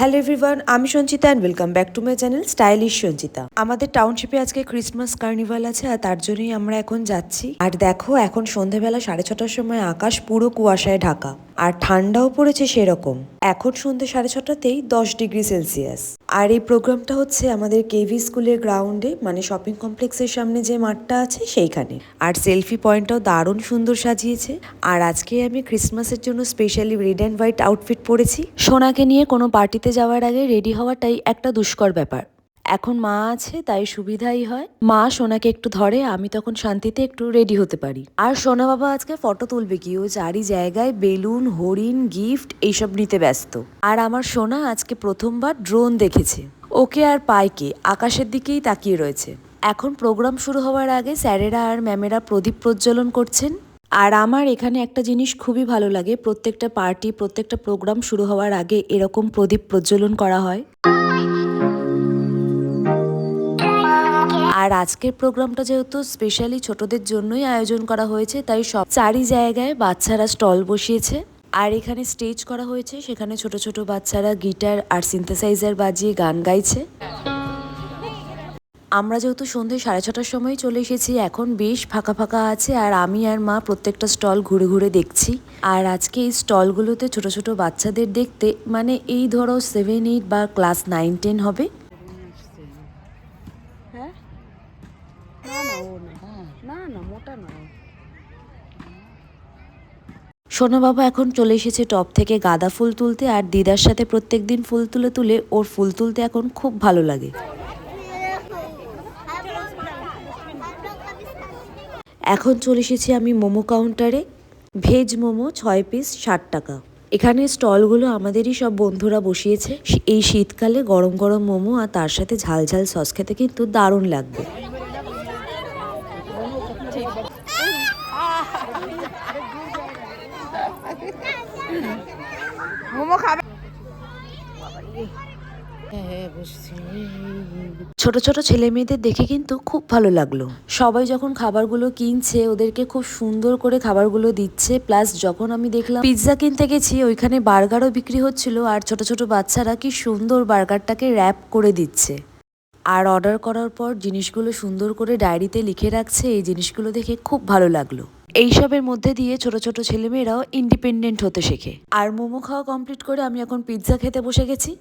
Hello everyone, আমি Sanchita and welcome back to my channel stylish Sanchita. আমাদের টাউনশিপে আজকে ক্রিসমাস কার্নিভাল আছে আর তার জন্যই আমরা এখন যাচ্ছি। আর দেখো, এখন সন্ধেবেলা 6:30টার সময় আকাশ পুরো কুয়াশায় ঢাকা আর ঠান্ডাও পড়েছে সেরকম। এখন সন্ধে 6:30টাতেই 10 ডিগ্রি সেলসিয়াস। আর এই প্রোগ্রামটা হচ্ছে আমাদের কেভি স্কুলের গ্রাউন্ডে, মানে শপিং কমপ্লেক্সের সামনে যে মাঠটা আছে সেইখানে। আর সেলফি পয়েন্টটাও দারুণ সুন্দর সাজিয়েছে। আর আজকে আমি ক্রিসমাসের জন্য specially red and white outfit পরেছি। সোনাকে নিয়ে কোনো পার্টিতে যাওয়ার আগে রেডি হওয়াটাই একটা দুষ্কর ব্যাপার। এখন মা আছে তাই সুবিধাই হয়, মা সোনাকে একটু ধরে, আমি তখন শান্তিতে একটু রেডি হতে পারি। আর সোনা বাবা আজকে ফটো তুলবে কি, ও চারি জায়গায় বেলুন, হরিণ, গিফট এইসব নিতে ব্যস্ত। আর আমার সোনা আজকে প্রথমবার ড্রোন দেখেছে, ওকে আর পায়কে আকাশের দিকেই তাকিয়ে রয়েছে। এখন প্রোগ্রাম শুরু হওয়ার আগে স্যারেরা আর ম্যামেরা প্রদীপ প্রজ্বলন করছেন। আর আমার এখানে একটা জিনিস খুবই ভালো লাগে, প্রত্যেকটা পার্টি, প্রত্যেকটা প্রোগ্রাম শুরু হওয়ার আগে এরকম প্রদীপ প্রজ্বলন করা হয়। আর আজকের প্রোগ্রামটা যেহেতু স্পেশালি ছোটদের জন্যই আয়োজন করা হয়েছে, তাই সব চারি জায়গায় বাচ্চারা স্টল বসিয়েছে। আর এখানে স্টেজ করা হয়েছে, সেখানে ছোট ছোট বাচ্চারা গিটার আর সিনথেসাইজার বাজিয়ে গান গাইছে। আমরা যেহেতু সন্ধ্যে 6:30টার সময় চলে এসেছি, এখন বেশ ফাঁকা ফাঁকা আছে। আর আমি আর মা প্রত্যেকটা স্টল ঘুরে ঘুরে দেখছি। আর আজকে এই স্টলগুলোতে ছোট ছোট বাচ্চাদের দেখতে, মানে এই ধরো 7-8 বা ক্লাস 9-10 হবে। সোনা বাবা এখন চলে এসেছে টপ থেকে গাঁদা ফুল তুলতে, আর দিদার সাথে প্রত্যেকদিন ফুল তুলে তুলে ওর ফুল তুলতে এখন খুব ভালো লাগে। এখন চলে এসেছি আমি মোমো কাউন্টারে। ভেজ মোমো 6 পিস 60 টাকা। এখানে স্টলগুলো আমাদেরই সব বন্ধুরা বসিয়েছে। এই শীতকালে গরম গরম মোমো আর তার সাথে ঝাল ঝাল সস খেতে কিন্তু দারুণ লাগবে। মোমো খাবে? ছোট ছোট ছেলে মেয়েদের দেখে কিন্তু খুব ভালো লাগলো। সবাই যখন খাবারগুলো কিনছে, ওদেরকে খুব সুন্দর করে খাবারগুলো দিচ্ছে। প্লাস যখন আমি দেখলাম পিৎজা কিনতে গেছি, ওইখানে বার্গারও বিক্রি হচ্ছিল। আর ছোট ছোট বাচ্চারা কি সুন্দর বার্গারটাকে র্যাপ করে দিচ্ছে। আর অর্ডার করার পর জিনিসগুলো সুন্দর করে ডায়েরিতে লিখে রাখছে। এই জিনিসগুলো দেখে খুব ভালো লাগলো। এইসবের মধ্যে দিয়ে ছোট ছোট ছেলেমেয়েরাও ইন্ডিপেন্ডেন্ট হতে শেখে। আর মোমো খাওয়া কমপ্লিট করে আমি এখন পিৎজা খেতে বসে গেছি।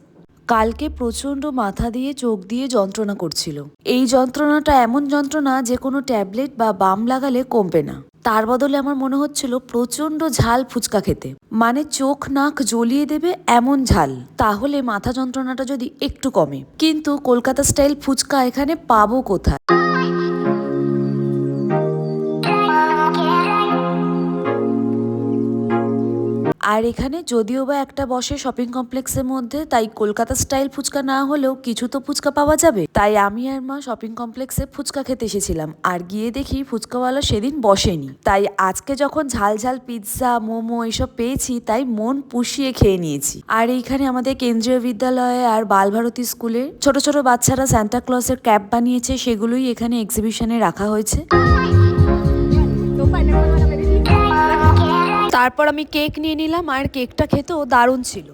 কালকে প্রচণ্ড মাথা দিয়ে চোখ দিয়ে যন্ত্রণা করছিল। এই যন্ত্রণাটা এমন যন্ত্রণা যে কোনো ট্যাবলেট বা বাম লাগালে কমবে না। তার বদলে আমার মনে হচ্ছিল প্রচণ্ড ঝাল ফুচকা খেতে, মানে চোখ নাক জ্বলিয়ে দেবে এমন ঝাল, তাহলে মাথা যন্ত্রণাটা যদি একটু কমে। কিন্তু কলকাতা স্টাইল ফুচকা এখানে পাবো কোথায়? আর এখানে যদিও বা একটা বসে শপিং কমপ্লেক্সের মধ্যে, তাই কলকাতা স্টাইল ফুচকা না হলেও কিছু তো ফুচকা পাওয়া যাবে। তাই আমি আর মা শপিং কমপ্লেক্সে ফুচকা খেতে এসেছিলাম। আর গিয়ে দেখি ফুচকাওয়ালা সেদিন বসেনি। তাই আজকে যখন ঝাল ঝাল পিৎজা, মোমো এসব পেয়েছি, তাই মন পুষিয়ে খেয়ে নিয়েছি। আর এইখানে আমাদের কেন্দ্রীয় বিদ্যালয়ে আর বালভারতী স্কুলে ছোট ছোট বাচ্চারা সান্টা ক্লসের ক্যাপ বানিয়েছে, সেগুলোই এখানে এক্সিবিশনে রাখা হয়েছে। তারপর আমি কেক নিয়ে নিলাম, আর কেকটা খেতেও দারুণ ছিল।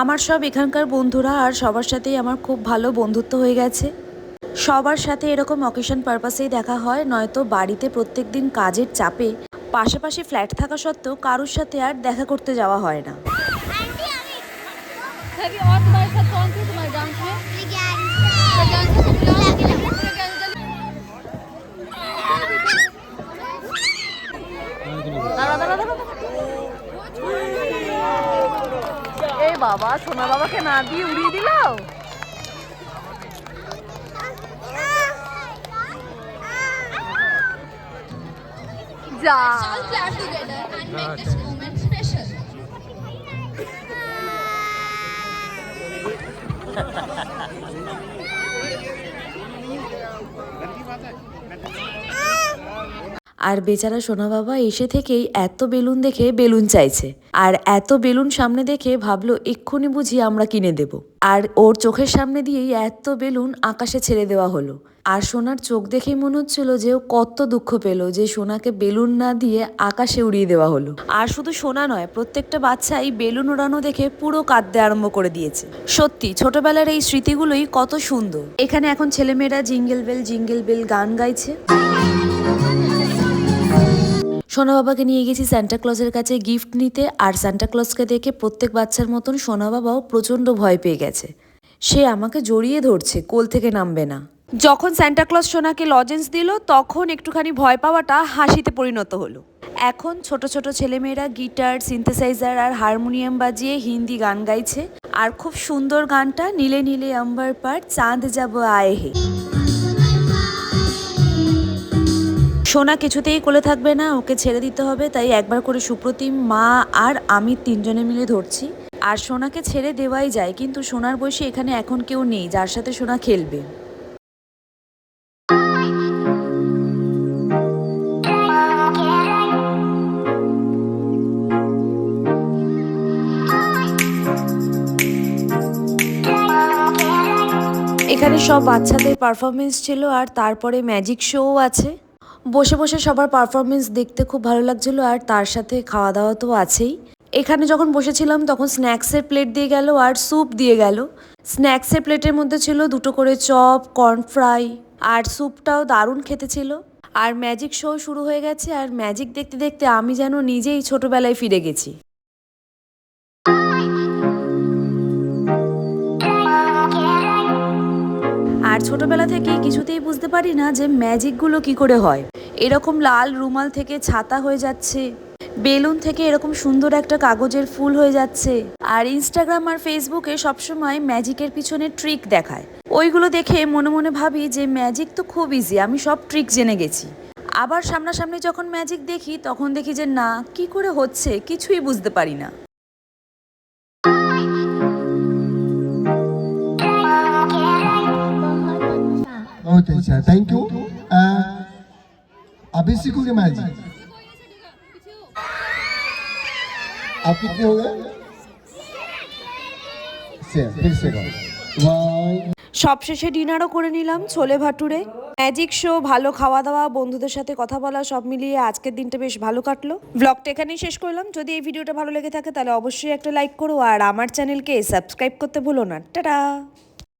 আমার সব এখানকার বন্ধুরা, আর সবার সাথেই আমার খুব ভালো বন্ধুত্ব হয়ে গেছে। সবার সাথে এরকম অকেশন পারপাসেই দেখা হয়, নয়তো বাড়িতে প্রত্যেক দিন কাজের চাপে পাশাপাশি ফ্ল্যাট থাকা সত্ত্বেও কারোর সাথে আর দেখা করতে যাওয়া হয় না। এই বাবা, সোনা বাবাকে না দিয়ে উড়িয়ে দিল। যা আর বেচারা সোনা বাবা এসে থেকেই এত বেলুন দেখে বেলুন চাইছে, আর এত বেলুন সামনে দেখে ভাবলো এক্ষুনি বুঝি আমরা কিনে দেব। আর ওর চোখের সামনে দিয়েই এত বেলুন আকাশে ছেড়ে দেওয়া হলো। আর সোনার চোখ দেখেই মনে হচ্ছিল যে ও কত দুঃখ পেল যে সোনাকে বেলুন না দিয়ে আকাশে উড়িয়ে দেওয়া হলো। আর শুধু সোনা নয়, প্রত্যেকটা বাচ্চাই বেলুন উড়ানো দেখে পুরো কাঁদতে আরম্ভ করে দিয়েছে। সত্যি ছোটবেলার এই স্মৃতিগুলোই কত সুন্দর। এখানে এখন ছেলেমেয়েরা জিঙ্গেল বেল গান গাইছে। সোনা বাবাকে নিয়ে গেছি সান্টা ক্লজের কাছে গিফট নিতে, আর সান্টা ক্লজকে দেখে প্রত্যেক বাচ্চার মতন সোনা বাবাও প্রচণ্ড ভয় পেয়ে গেছে। সে আমাকে জড়িয়ে ধরছে, কোল থেকে নামবে না। যখন সান্টা ক্লজ সোনাকে লজেন্স দিল তখন একটুখানি ভয় পাওয়াটা হাসিতে পরিণত হলো। এখন ছোট ছোট ছেলেমেয়েরা গিটার, সিনথেসাইজার আর হারমোনিয়াম বাজিয়ে হিন্দি গান গাইছে। আর খুব সুন্দর গানটা নীলে নীলে আম্বার পার চাঁদ যাব আয়ে হে। সোনা কিছুতেই কোলে থাকবে না, ওকে ছেড়ে দিতে হবে। তাই একবার করে সুপ্রতিম, মা আর আমি তিনজনে মিলে ধরছি। আর সোনাকে ছেড়ে দেওয়াই যায়, কিন্তু সোনার বয়সে এখানে এখন কেউ নেই যার সাথে সোনা খেলবে। এখানে সব বাচ্চাদের পারফরমেন্স ছিল, আর তারপরে ম্যাজিক শোও আছে। বসে বসে সবার পারফরমেন্স দেখতে খুব ভালো লাগছিল, আর তার সাথে খাওয়া দাওয়া তো আছেই। এখানে যখন বসেছিলাম তখন স্ন্যাক্সের প্লেট দিয়ে গেল আর স্যুপ দিয়ে গেল। স্ন্যাক্সের প্লেটের মধ্যে ছিল 2টো করে চপ, কর্ন ফ্রাই, আর স্যুপটাও দারুণ খেতে ছিল। আর ম্যাজিক শো শুরু হয়ে গেছে, আর ম্যাজিক দেখতে দেখতে আমি যেন নিজেই ছোটবেলায় ফিরে গেছি। আর ছোটবেলা থেকে কিছুতেই বুঝতে পারি না যে ম্যাজিকগুলো কি করে হয়। এরকম লাল রুমাল থেকে ছাতা হয়ে যাচ্ছে, বেলুন থেকে এরকম সুন্দর একটা কাগজের ফুল হয়ে যাচ্ছে। আর ইনস্টাগ্রাম আর ফেসবুকে সবসময় ম্যাজিকের পিছনে ট্রিক দেখায়, ওইগুলো দেখে মনে মনে ভাবি যে ম্যাজিক তো খুব ইজি, আমি সব ট্রিক জেনে গেছি। আবার সামনাসামনি যখন ম্যাজিক দেখি তখন দেখি যে না, কি করে হচ্ছে কিছুই বুঝতে পারি না। बहुत अच्छा, थैंक यू। अभी सीखोगे मैजिक? आप कितने हो गए? फिर से करो। সবশেষে ডিনারও করে নিলাম ছোলে ভাটুরে। ম্যাজিক শো, ভালো খাওয়া দাওয়া, বন্ধুদের সাথে কথা বলা, সব মিলিয়ে আজকের দিনটা বেশ ভালো কাটলো। ব্লগটা এখানেই শেষ করলাম। যদি এই ভিডিওটা ভালো লেগে থাকে তাহলে অবশ্যই একটা লাইক করো, আর আমার চ্যানেলকে সাবস্ক্রাইব করতে ভুলো না। টাটা।